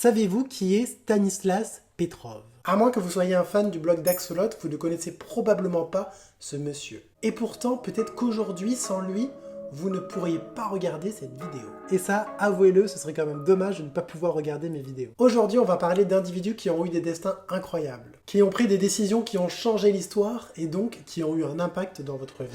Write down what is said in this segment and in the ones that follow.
Savez-vous qui est Stanislas Petrov? À moins que vous soyez un fan du blog d'Axolot, vous ne connaissez probablement pas ce monsieur. Et pourtant, peut-être qu'aujourd'hui, sans lui, vous ne pourriez pas regarder cette vidéo. Et ça, avouez-le, ce serait quand même dommage de ne pas pouvoir regarder mes vidéos. Aujourd'hui, on va parler d'individus qui ont eu des destins incroyables, qui ont pris des décisions qui ont changé l'histoire et donc qui ont eu un impact dans votre vie.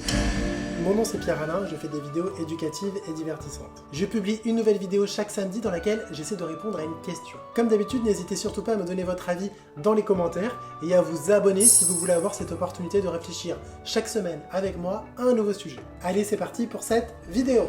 Mon nom c'est Pierre-Alain, je fais des vidéos éducatives et divertissantes. Je publie une nouvelle vidéo chaque samedi dans laquelle j'essaie de répondre à une question. Comme d'habitude, n'hésitez surtout pas à me donner votre avis dans les commentaires et à vous abonner si vous voulez avoir cette opportunité de réfléchir chaque semaine avec moi à un nouveau sujet. Allez, c'est parti pour cette vidéo.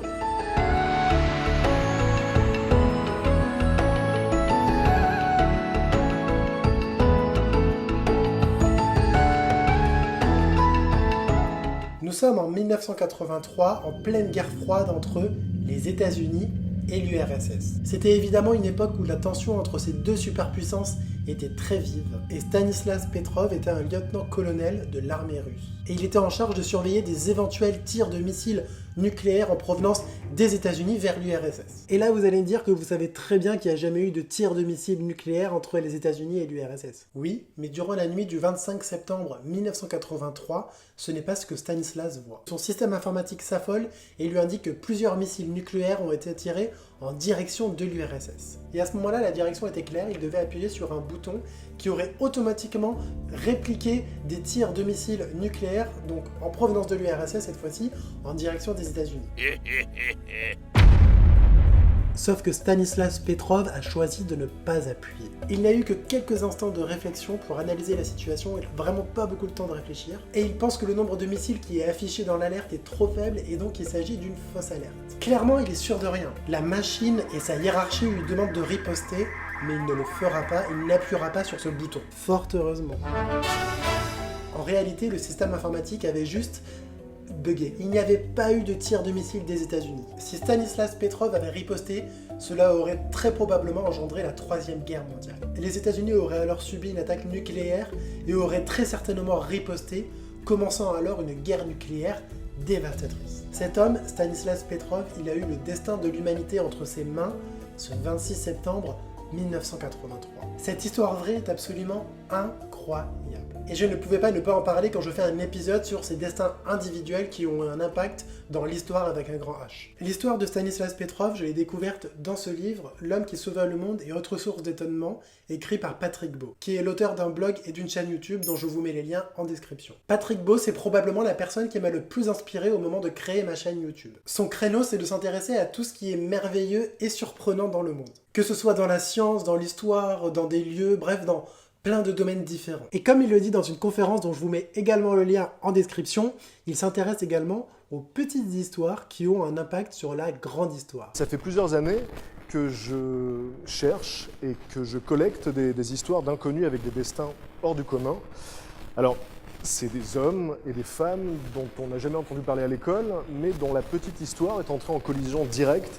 Nous sommes en 1983, en pleine guerre froide entre les États-Unis et l'URSS. C'était évidemment une époque où la tension entre ces deux superpuissances était très vive, et Stanislas Petrov était un lieutenant-colonel de l'armée russe. Et il était en charge de surveiller des éventuels tirs de missiles nucléaires en provenance des États-Unis vers l'URSS. Et là, vous allez me dire que vous savez très bien qu'il n'y a jamais eu de tir de missiles nucléaires entre les États-Unis et l'URSS. Oui, mais durant la nuit du 25 septembre 1983, ce n'est pas ce que Stanislas voit. Son système informatique s'affole et lui indique que plusieurs missiles nucléaires ont été tirés en direction de l'URSS. Et à ce moment-là, la direction était claire, il devait appuyer sur un bouton qui aurait automatiquement répliqué des tirs de missiles nucléaires, donc en provenance de l'URSS cette fois-ci, en direction des États-Unis. Sauf que Stanislas Petrov a choisi de ne pas appuyer. Il n'a eu que quelques instants de réflexion pour analyser la situation, il n'a vraiment pas beaucoup de temps de réfléchir, et il pense que le nombre de missiles qui est affiché dans l'alerte est trop faible et donc il s'agit d'une fausse alerte. Clairement, il est sûr de rien. La machine et sa hiérarchie lui demandent de riposter, mais il ne le fera pas, il n'appuiera pas sur ce bouton. Fort heureusement. En réalité, le système informatique avait juste buggé. Il n'y avait pas eu de tir de missile des États-Unis. Si Stanislas Petrov avait riposté, cela aurait très probablement engendré la Troisième Guerre mondiale. Les États-Unis auraient alors subi une attaque nucléaire et auraient très certainement riposté, commençant alors une guerre nucléaire dévastatrice. Cet homme, Stanislas Petrov, il a eu le destin de l'humanité entre ses mains ce 26 septembre 1983. Cette histoire vraie est absolument incroyable. Et je ne pouvais pas ne pas en parler quand je fais un épisode sur ces destins individuels qui ont un impact dans l'histoire avec un grand H. L'histoire de Stanislas Petrov, je l'ai découverte dans ce livre, L'homme qui sauva le monde et autres sources d'étonnement, écrit par Patrick Beau, qui est l'auteur d'un blog et d'une chaîne YouTube dont je vous mets les liens en description. Patrick Beau, c'est probablement la personne qui m'a le plus inspiré au moment de créer ma chaîne YouTube. Son créneau, c'est de s'intéresser à tout ce qui est merveilleux et surprenant dans le monde. Que ce soit dans la science, dans l'histoire, dans des lieux, bref, dans plein de domaines différents. Et comme il le dit dans une conférence dont je vous mets également le lien en description, il s'intéresse également aux petites histoires qui ont un impact sur la grande histoire. Ça fait plusieurs années que je cherche et que je collecte des histoires d'inconnus avec des destins hors du commun. Alors, c'est des hommes et des femmes dont on n'a jamais entendu parler à l'école, mais dont la petite histoire est entrée en collision directe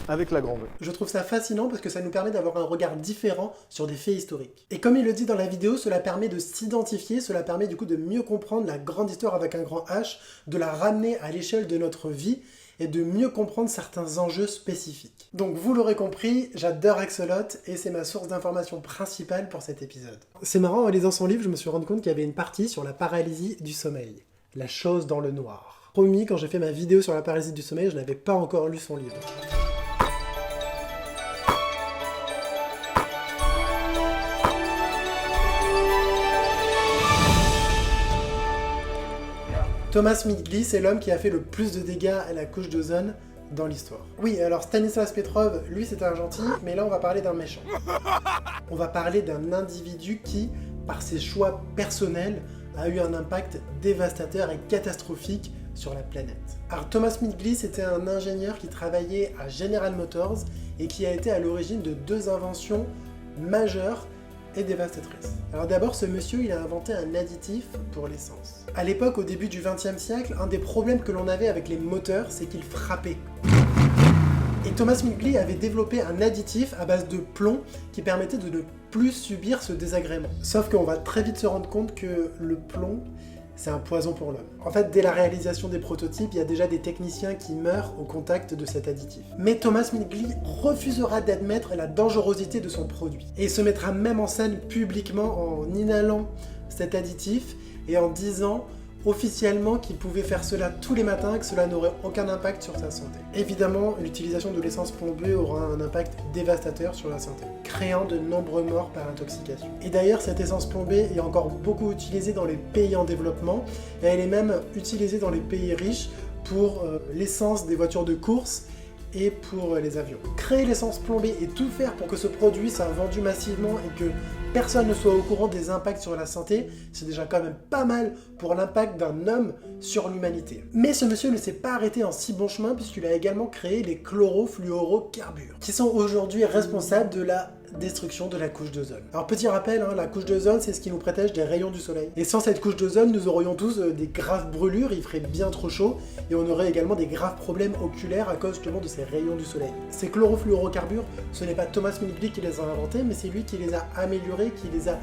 avec la grande. Je trouve ça fascinant parce que ça nous permet d'avoir un regard différent sur des faits historiques. Et comme il le dit dans la vidéo, cela permet de s'identifier, cela permet du coup de mieux comprendre la grande histoire avec un grand H, de la ramener à l'échelle de notre vie et de mieux comprendre certains enjeux spécifiques. Donc vous l'aurez compris, j'adore Axolot et c'est ma source d'information principale pour cet épisode. C'est marrant, en lisant son livre, je me suis rendu compte qu'il y avait une partie sur la paralysie du sommeil, la chose dans le noir. Promis, quand j'ai fait ma vidéo sur la paralysie du sommeil, je n'avais pas encore lu son livre. Thomas Midgley, c'est l'homme qui a fait le plus de dégâts à la couche d'ozone dans l'histoire. Oui, alors Stanislas Petrov, lui c'était un gentil, mais là on va parler d'un méchant. On va parler d'un individu qui, par ses choix personnels, a eu un impact dévastateur et catastrophique sur la planète. Alors Thomas Midgley, c'était un ingénieur qui travaillait à General Motors et qui a été à l'origine de deux inventions majeures et dévastatrice. Alors d'abord, ce monsieur, il a inventé un additif pour l'essence. À l'époque, au début du XXe siècle, un des problèmes que l'on avait avec les moteurs, c'est qu'ils frappaient. Et Thomas Midgley avait développé un additif à base de plomb qui permettait de ne plus subir ce désagrément. Sauf qu'on va très vite se rendre compte que le plomb, c'est un poison pour l'homme. En fait, dès la réalisation des prototypes, il y a déjà des techniciens qui meurent au contact de cet additif. Mais Thomas Mingley refusera d'admettre la dangerosité de son produit. Et il se mettra même en scène publiquement en inhalant cet additif et en disant officiellement qu'il pouvait faire cela tous les matins et que cela n'aurait aucun impact sur sa santé. Évidemment, l'utilisation de l'essence plombée aura un impact dévastateur sur la santé, créant de nombreux morts par intoxication. Et d'ailleurs, cette essence plombée est encore beaucoup utilisée dans les pays en développement, et elle est même utilisée dans les pays riches pour l'essence des voitures de course et pour les avions. Créer l'essence plombée et tout faire pour que ce produit soit vendu massivement et que personne ne soit au courant des impacts sur la santé, c'est déjà quand même pas mal pour l'impact d'un homme sur l'humanité. Mais ce monsieur ne s'est pas arrêté en si bon chemin puisqu'il a également créé les chlorofluorocarbures, qui sont aujourd'hui responsables de la destruction de la couche d'ozone. Alors petit rappel, la couche d'ozone c'est ce qui nous protège des rayons du soleil. Et sans cette couche d'ozone, nous aurions tous des graves brûlures, il ferait bien trop chaud, et on aurait également des graves problèmes oculaires à cause justement de ces rayons du soleil. Ces chlorofluorocarbures, ce n'est pas Thomas Mingley qui les a inventés, mais c'est lui qui les a améliorés, qui les a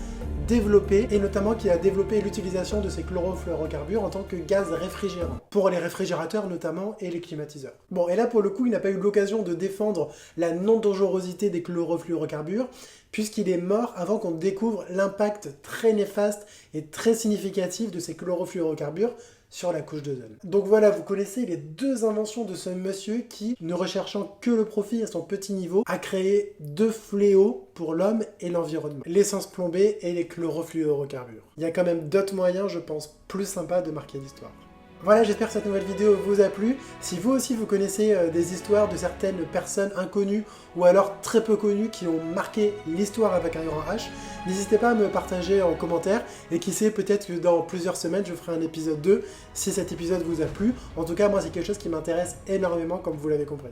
développés, et notamment qui a développé l'utilisation de ces chlorofluorocarbures en tant que gaz réfrigérant, pour les réfrigérateurs notamment et les climatiseurs. Bon, et là pour le coup, il n'a pas eu l'occasion de défendre la non-dangerosité des chlorofluorocarbures, puisqu'il est mort avant qu'on découvre l'impact très néfaste et très significatif de ces chlorofluorocarbures sur la couche d'ozone. Donc voilà, vous connaissez les deux inventions de ce monsieur qui, ne recherchant que le profit à son petit niveau, a créé deux fléaux pour l'homme et l'environnement. L'essence plombée et les chlorofluorocarbures. Il y a quand même d'autres moyens, je pense, plus sympas de marquer l'histoire. Voilà, j'espère que cette nouvelle vidéo vous a plu. Si vous aussi vous connaissez des histoires de certaines personnes inconnues ou alors très peu connues qui ont marqué l'histoire avec un grand H, n'hésitez pas à me partager en commentaire et qui sait, peut-être que dans plusieurs semaines je ferai un épisode 2 si cet épisode vous a plu. En tout cas, moi c'est quelque chose qui m'intéresse énormément comme vous l'avez compris.